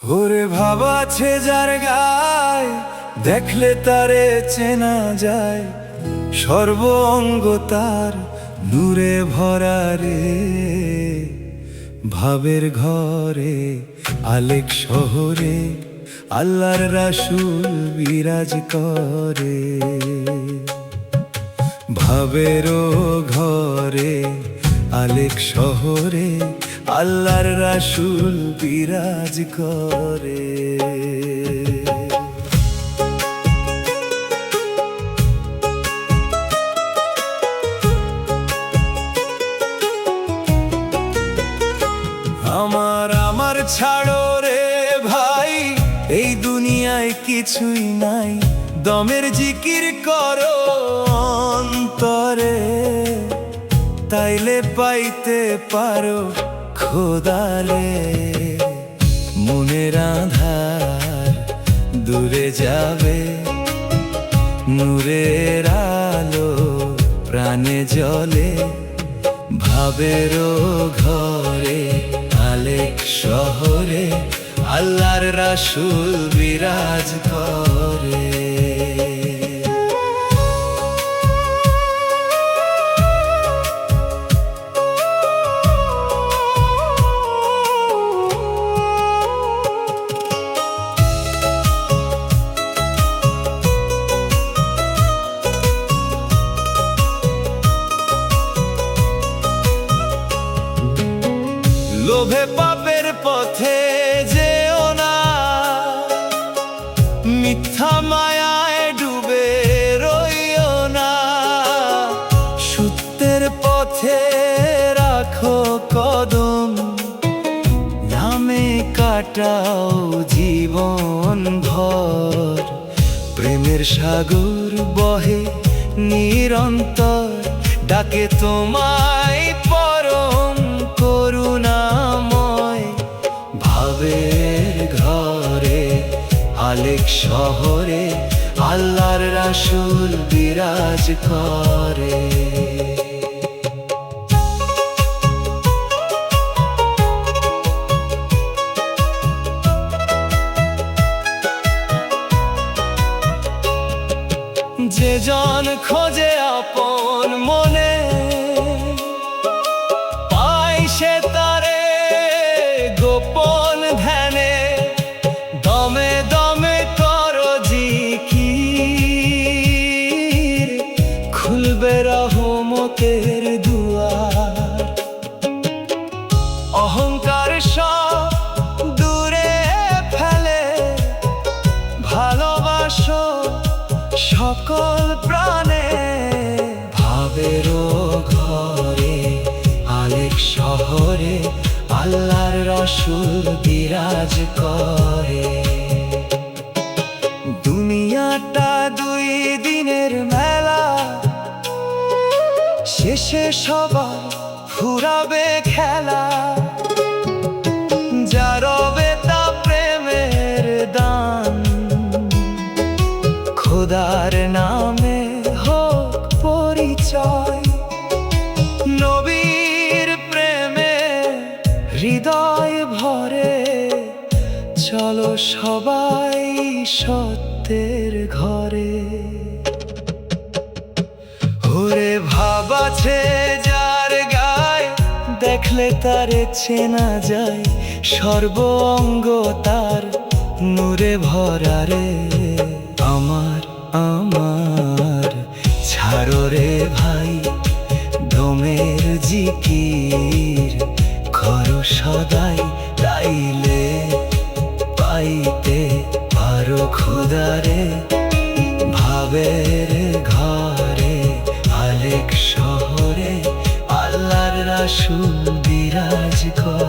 ওরে ভাব আছে যার গায়, দেখলে তারে চেনা যায়। সর্ব অঙ্গ তার নূরে ভরা রে। ভাবের ঘরে আলেক শহরে আল্লাহর রাসূল বিরাজ করে। ভাবেরও ঘরে আলেক শহরে আল্লাহর রাসূল বিরাজ করে। আমার ছাড়ো রে ভাই, এই দুনিয়ায় কিছুই নাই। দমের জিকির করো অন্তরে, তাইলে পাইতে পারো খোদারে। মনের আঁধার দূরে যাবে, নূরের আলো প্রাণে জ্বলে। ভাবেরও ঘরে আলেক শহরে আল্লাহর রাসূল বিরাজ করে। লোভে পাপের পথে যেও না, মিথ্যা মায়ায় ডুবে রইও না। সত্যের পথে রাখো কদম, নামে কাটাও জীবন ভর। প্রেমের সাগর বহে নিরন্তর, ডাকে তোমায় পরম করুণাময়। ভাবের ঘরে আলেক শহরে আল্লাহর রাসূল বিরাজ করে। যে জন খোঁজে আপন মনে, পায় সে তারে গোপন ধ্যানে। দমে দমে করো জিকির, খুলবে রহমতের দুয়ার। অহংকার সব দূরে ফেলে, ভালোবাসো সকল প্রাণে। ভাবেরও ঘরে আলেক শহরে আল্লাহর রাসূল বিরাজ করে। দুনিয়াটা দুই দিনের মেলা, শেষে সবার ফুরাবে খেলা। যারবে তা প্রেমের দান, খোদার নামে হোক পরিচয়। নবীর প্রেমে হৃদয় ভরে, চলো সবাই সত্যের ঘরে। ওরে ভাব আছে যার গায়, দেখলে তারে চেনা যায়। সর্ব অঙ্গ তার নূরে ভরা রে। আমার ছাড়ো রে ভাই, দমের জিকির করো সদাই। তাইলে পাইতে পারো খোদারে। ভাবের ঘরে আলেক শহরে আল্লাহর রাসূল বিরাজ করে।